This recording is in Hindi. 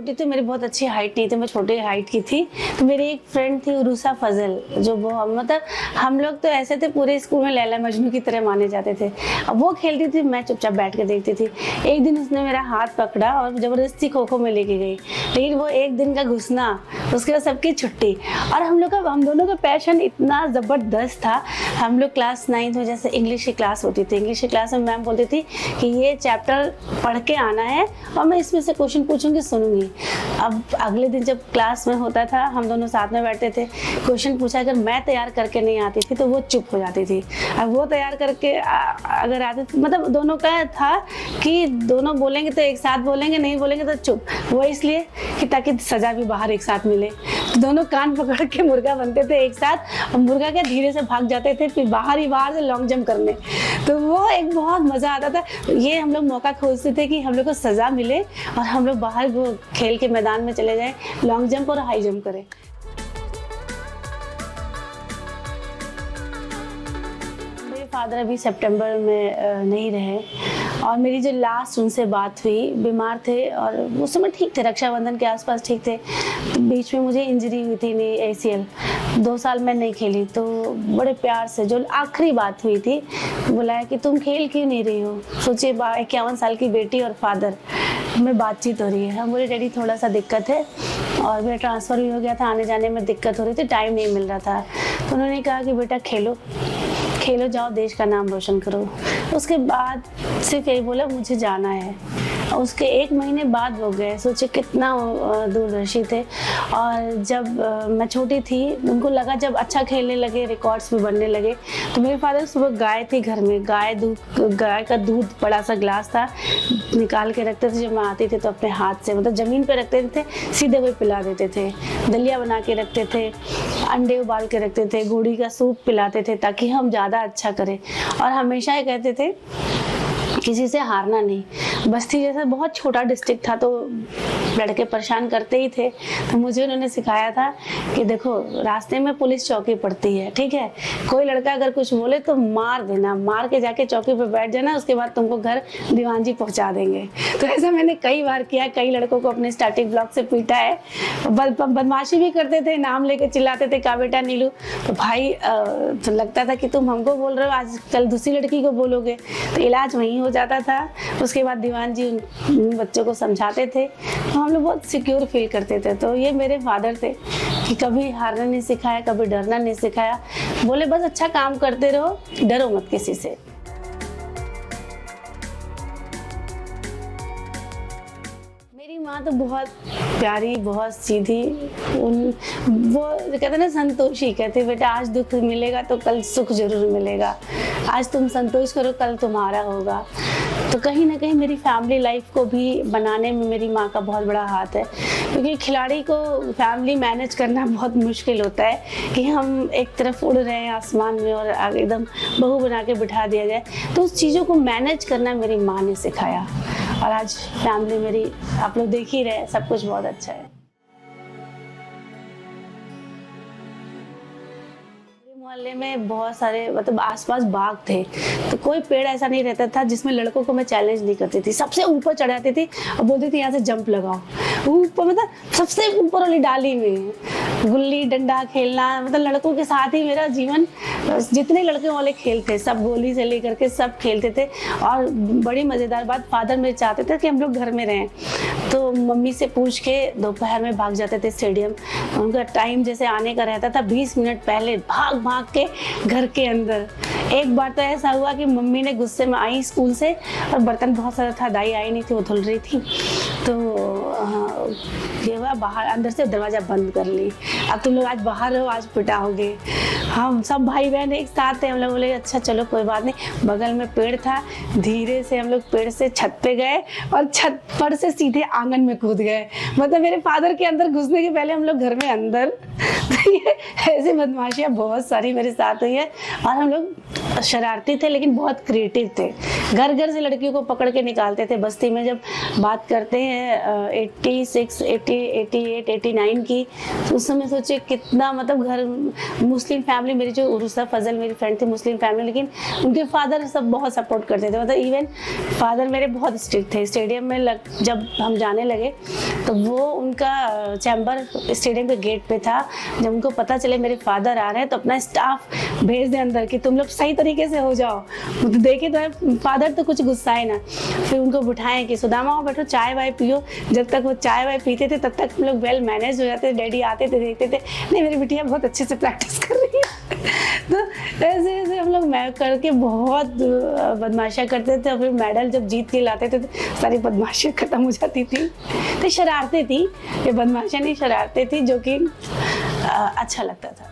छोटी थी, मेरी बहुत अच्छी हाइट नहीं थी, मैं छोटी हाइट की थी। तो मेरी एक फ्रेंड थी उरुसा फजल, जो वो मतलब हम लोग तो ऐसे थे पूरे स्कूल में लैला मजनू की तरह माने जाते थे। अब वो खेलती थी, मैं चुपचाप बैठ के देखती थी। एक दिन उसने मेरा हाथ पकड़ा और ज़बरदस्ती खो खो में लेके गई, लेकिन वो एक दिन का घुसना, उसके बाद सबकी छुट्टी। और हम दोनों का पैशन इतना ज़बरदस्त था। हम लोग क्लास 9 में जैसे इंग्लिश की क्लास होती थी, इंग्लिश की क्लास में मैम बोलती थी कि ये चैप्टर पढ़ के आना है और मैं इसमें से क्वेश्चन पूछूंगी, सुनूंगी। अब अगले दिन जब क्लास में होता था, हम दोनों साथ में बैठते थे, क्वेश्चन पूछा, अगर मैं तैयार करके नहीं आती थी तो वो चुप हो जाती थी। अब वो तैयार करके अगर आते, मतलब दोनों का था कि दोनों बोलेंगे तो एक साथ बोलेंगे, नहीं बोलेंगे तो चुप। वो इसलिए कि ताकि सजा भी बाहर एक साथ मिले। तो दोनों कान पकड़ के मुर्गा बनते थे एक साथ, और मुर्गा के धीरे से भाग जाते थे फिर बाहर से लॉन्ग जंप करने। तो वो एक बहुत मज़ा आता था। ये हम लोग मौका खोजते थे कि हम लोग को सज़ा मिले और हम लोग बाहर वो खेल के मैदान में चले जाएं, लॉन्ग जंप और हाई जंप करें। मेरे फादर अभी सितंबर में नहीं रहे, और मेरी जो लास्ट उनसे बात हुई, बीमार थे और उस समय ठीक थे, रक्षाबंधन के आसपास ठीक थे। तो बीच में मुझे इंजरी हुई थी, नहीं ACL, 2 साल मैं नहीं खेली। तो बड़े प्यार से जो आखिरी बात हुई थी, बुलाया कि तुम खेल क्यों नहीं रही हो। सोचिए 51 साल की बेटी और फादर में बातचीत हो रही है। हम बोले डैडी थोड़ा सा दिक्कत है, और मेरा ट्रांसफ़र भी हो गया था, आने जाने में दिक्कत हो रही थी, टाइम नहीं मिल रहा था। तो उन्होंने कहा कि बेटा खेलो खेलो, जाओ देश का नाम रोशन करो। उसके बाद सिर्फ यही बोला मुझे जाना है। उसके 1 महीने बाद वो गए। सोचे कितना दूरदर्शी थे। और जब मैं छोटी थी, उनको लगा जब अच्छा खेलने लगे, रिकॉर्ड्स भी बनने लगे, तो मेरे फादर सुबह गाय थी घर में, गाय का दूध बड़ा सा ग्लास था, निकाल के रखते थे। जब मैं आती थी तो अपने हाथ से, मतलब ज़मीन पे रखते थे, सीधे वही पिला देते थे। दलिया बना के रखते थे, अंडे उबाल के रखते थे, गोड़ी का सूप पिलाते थे ताकि हम ज़्यादा अच्छा करें। और हमेशा ये कहते थे किसी से हारना नहीं। बस्ती जैसा बहुत छोटा डिस्ट्रिक्ट था, तो लड़के परेशान करते ही थे। तो मुझे उन्होंने सिखाया था कि देखो रास्ते में पुलिस चौकी पड़ती है, ठीक है, कोई लड़का अगर कुछ बोले तो मार देना, मार के जाके चौकी पे बैठ जाना, उसके बाद तुमको घर दीवान जी पहुंचा देंगे। तो ऐसा मैंने कई बार किया, कई लड़कों को अपने स्टार्टिंग ब्लॉक से पीटा है। बदमाशी भी करते थे, नाम लेके चिल्लाते थे का बेटा नीलू। तो भाई तो लगता था कि तुम हमको बोल रहे हो, आज कल दूसरी लड़की को बोलोगे। तो इलाज वहीं हो जाता था। उसके बाद दीवान जी उन बच्चों को समझाते थे, तो हम लोग बहुत सिक्योर फील करते थे। तो ये मेरे फादर थे कि कभी हारना नहीं सिखाया, कभी डरना नहीं सिखाया। बोले बस अच्छा काम करते रहो, डरो मत किसी से। मेरी माँ तो बहुत प्यारी, बहुत सीधी। वो कहते हैं ना, संतोषी, कहते बेटा आज दुख मिलेगा तो कल सुख जरूर मिलेगा, आज तुम संतोष करो कल तुम्हारा होगा। तो कहीं ना कहीं मेरी फैमिली लाइफ को भी बनाने में मेरी माँ का बहुत बड़ा हाथ है, क्योंकि खिलाड़ी को फैमिली मैनेज करना बहुत मुश्किल होता है कि हम एक तरफ उड़ रहे हैं आसमान में और एकदम बहू बना के बिठा दिया जाए। तो उस चीज़ों को मैनेज करना मेरी माँ ने सिखाया, और आज फैमिली मेरी आप लोग देख ही रहे, सब कुछ बहुत अच्छा है। मोहल्ले में बहुत सारे, मतलब आसपास बाग थे, तो कोई पेड़ ऐसा नहीं रहता था जिसमें लड़कों को मैं चैलेंज नहीं करती थी। सबसे ऊपर चढ़ जाती थी और बोलती थी यहाँ से जंप लगाओ ऊपर, मतलब सबसे ऊपर वाली डाली में गुल्ली डंडा खेलना। मतलब लड़कों के साथ ही मेरा जीवन, जितने लड़के वाले खेल थे सब, गोली से लेकर के सब खेलते थे। और बड़ी मज़ेदार बात, फादर मेरे चाहते थे कि हम लोग घर में रहें, तो मम्मी से पूछ के दोपहर में भाग जाते थे स्टेडियम। उनका टाइम जैसे आने का रहता था, 20 मिनट पहले भाग भाग के घर के अंदर। एक बार तो ऐसा हुआ कि मम्मी ने गुस्से में आई स्कूल से, और बर्तन बहुत सारा था, दाई आई नहीं थी, वो धुल रही थी। तो ये हुआ, बाहर अंदर से दरवाज़ा बंद कर ली, अब तुम लोग आज बाहर रहो, आज पिटाओगे। हम सब भाई बहन एक साथ थे। हम लोग बोले अच्छा चलो कोई बात नहीं। बगल में पेड़ था, धीरे से हम लोग पेड़ से छत पे गए और छत पर से सीधे आंगन में कूद गए। मतलब मेरे फादर के अंदर घुसने के पहले हम लोग घर में अंदर। तो ये ऐसी बदमाशियाँ बहुत सारी मेरे साथ हुई है। और हम लोग शरारती थे लेकिन बहुत क्रिएटिव थे। घर घर से लड़कियों को पकड़ के निकालते थे। बस्ती में जब बात करते हैं 86, 80, 88, 89 की, तो उस समय सोचिए कितना, मतलब घर मुस्लिम फैमिली, मेरी जो उरुसा फजल मेरी फ्रेंड थी मुस्लिम फैमिली, लेकिन उनके फादर सब बहुत सपोर्ट करते थे। मतलब इवन फादर मेरे बहुत स्ट्रिक्ट थे। स्टेडियम में जब हम जाने लगे तो वो उनका चैम्बर स्टेडियम के गेट पे था। जब उनको पता चले मेरे फादर आ रहे हैं तो अपना स्टाफ भेज दे अंदर कि तुम लोग सही तरीके से हो जाओ। तो देखे तो फादर तो कुछ गुस्साए ना, फिर उनको बिठाएं कि सुदामा बैठो चाय वाय पियो। जब तक वो चाय वाय पीते थे तब तक हम लोग वेल मैनेज हो जाते थे। डैडी आते थे, देखते थे नहीं मेरी बिटिया बहुत अच्छे से प्रैक्टिस कर रही है। तो ऐसे ऐसे हम लोग मैं करके बहुत बदमाशियाँ करते थे। फिर मेडल जब जीत के लाते थे तो सारी बदमाशियाँ खत्म हो जाती थी। तो शरारतें थी, ये बदमाशियाँ नहीं शरारतें थी, जो कि अच्छा लगता था।